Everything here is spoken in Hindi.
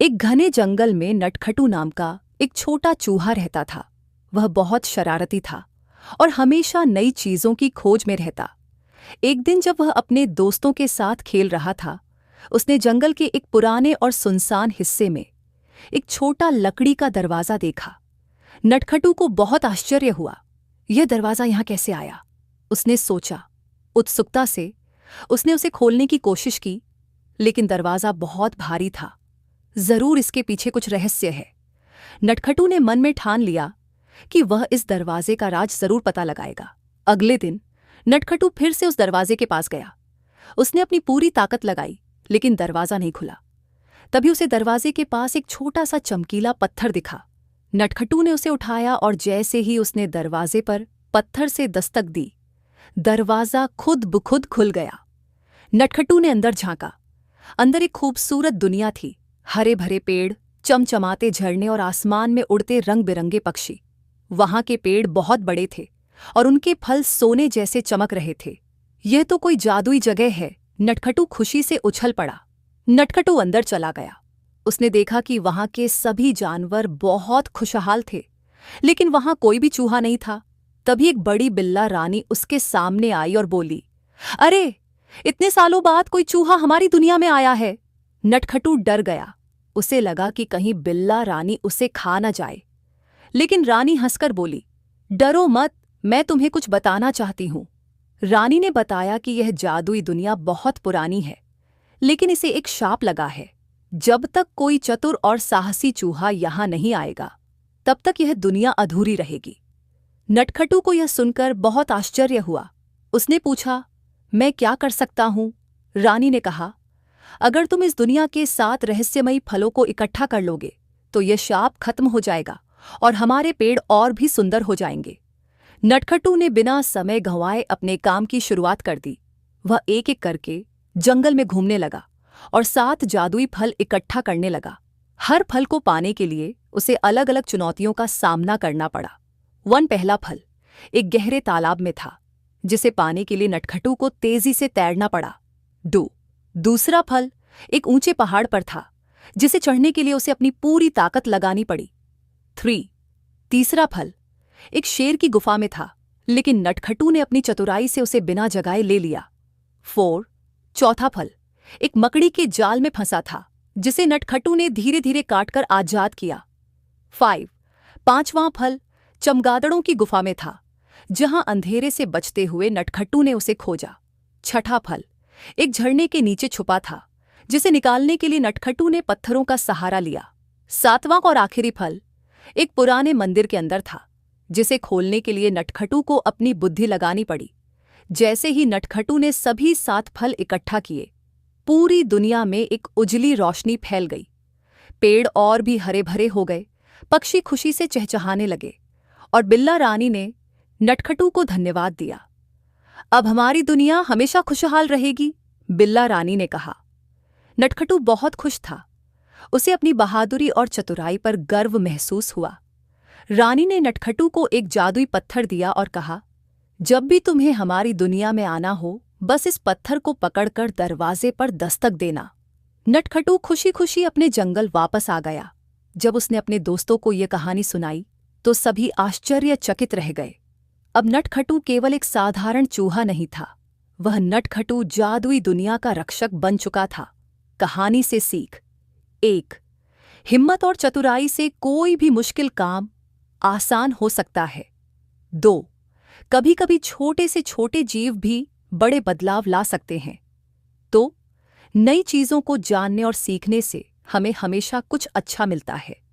एक घने जंगल में नटखटू नाम का एक छोटा चूहा रहता था। वह बहुत शरारती था और हमेशा नई चीजों की खोज में रहता। एक दिन जब वह अपने दोस्तों के साथ खेल रहा था, उसने जंगल के एक पुराने और सुनसान हिस्से में एक छोटा लकड़ी का दरवाजा देखा। नटखटू को बहुत आश्चर्य हुआ। यह दरवाजा यहाँ कैसे आया? उसने सोचा। उत्सुकता से उसने उसे खोलने की कोशिश की, लेकिन दरवाजा बहुत भारी था। जरूर इसके पीछे कुछ रहस्य है। नटखटू ने मन में ठान लिया कि वह इस दरवाजे का राज जरूर पता लगाएगा। अगले दिन नटखटू फिर से उस दरवाजे के पास गया। उसने अपनी पूरी ताकत लगाई, लेकिन दरवाजा नहीं खुला। तभी उसे दरवाजे के पास एक छोटा सा चमकीला पत्थर दिखा। नटखटू ने उसे उठाया और जैसे ही उसने दरवाजे पर पत्थर से दस्तक दी, दरवाजा खुद ब खुद खुल गया। नटखटू ने अंदर झांका। अंदर एक खूबसूरत दुनिया थी। हरे भरे पेड़, चमचमाते झरने और आसमान में उड़ते रंग बिरंगे पक्षी। वहां के पेड़ बहुत बड़े थे और उनके फल सोने जैसे चमक रहे थे। यह तो कोई जादुई जगह है। नटखटू खुशी से उछल पड़ा। नटखटू अंदर चला गया। उसने देखा कि वहां के सभी जानवर बहुत खुशहाल थे, लेकिन वहां कोई भी चूहा नहीं था। तभी एक बड़ी बिल्ला रानी उसके सामने आई और बोली, अरे, इतने सालों बाद कोई चूहा हमारी दुनिया में आया है। नटखटू डर गया। उसे लगा कि कहीं बिल्ला रानी उसे खा न जाए। लेकिन रानी हंसकर बोली, डरो मत, मैं तुम्हें कुछ बताना चाहती हूं। रानी ने बताया कि यह जादुई दुनिया बहुत पुरानी है, लेकिन इसे एक शाप लगा है। जब तक कोई चतुर और साहसी चूहा यहां नहीं आएगा, तब तक यह दुनिया अधूरी रहेगी। नटखटू को यह सुनकर बहुत आश्चर्य हुआ। उसने पूछा, मैं क्या कर सकता हूं? रानी ने कहा, अगर तुम इस दुनिया के 7 रहस्यमयी फलों को इकट्ठा कर लोगे, तो यह शाप खत्म हो जाएगा और हमारे पेड़ और भी सुंदर हो जाएंगे। नटखटू ने बिना समय गंवाए अपने काम की शुरुआत कर दी। वह एक एक करके जंगल में घूमने लगा और 7 जादुई फल इकट्ठा करने लगा। हर फल को पाने के लिए उसे अलग अलग चुनौतियों का सामना करना पड़ा। पहला फल एक गहरे तालाब में था, जिसे पाने के लिए नटखटू को तेजी से तैरना पड़ा। दूसरा फल एक ऊंचे पहाड़ पर था, जिसे चढ़ने के लिए उसे अपनी पूरी ताकत लगानी पड़ी। तीसरा फल एक शेर की गुफा में था, लेकिन नटखटू ने अपनी चतुराई से उसे बिना जगाए ले लिया। चौथा फल एक मकड़ी के जाल में फंसा था, जिसे नटखटू ने धीरे धीरे काटकर आजाद किया। पांचवां फल चमगादड़ों की गुफा में था, जहां अंधेरे से बचते हुए नटखटू ने उसे खोजा। छठा फल एक झरने के नीचे छुपा था, जिसे निकालने के लिए नटखटू ने पत्थरों का सहारा लिया। 7वां और आखिरी फल एक पुराने मंदिर के अंदर था, जिसे खोलने के लिए नटखटू को अपनी बुद्धि लगानी पड़ी। जैसे ही नटखटू ने सभी 7 फल इकट्ठा किए, पूरी दुनिया में एक उजली रोशनी फैल गई। पेड़ और भी हरे भरे हो गए, पक्षी खुशी से चहचहाने लगे और बिल्ला रानी ने नटखटू को धन्यवाद दिया। अब हमारी दुनिया हमेशा खुशहाल रहेगी, बिल्ला रानी ने कहा। नटखटू बहुत खुश था। उसे अपनी बहादुरी और चतुराई पर गर्व महसूस हुआ। रानी ने नटखटू को एक जादुई पत्थर दिया और कहा, जब भी तुम्हें हमारी दुनिया में आना हो, बस इस पत्थर को पकड़कर दरवाजे पर दस्तक देना। नटखटू खुशी खुशी अपने जंगल वापस आ गया। जब उसने अपने दोस्तों को ये कहानी सुनाई, तो सभी आश्चर्यचकित रह गए। अब नटखटू केवल एक साधारण चूहा नहीं था, वह नटखटू जादुई दुनिया का रक्षक बन चुका था। कहानी से सीख: 1. हिम्मत और चतुराई से कोई भी मुश्किल काम आसान हो सकता है। 2. कभी-कभी छोटे से छोटे जीव भी बड़े बदलाव ला सकते हैं। तो नई चीजों को जानने और सीखने से हमें हमेशा कुछ अच्छा मिलता है।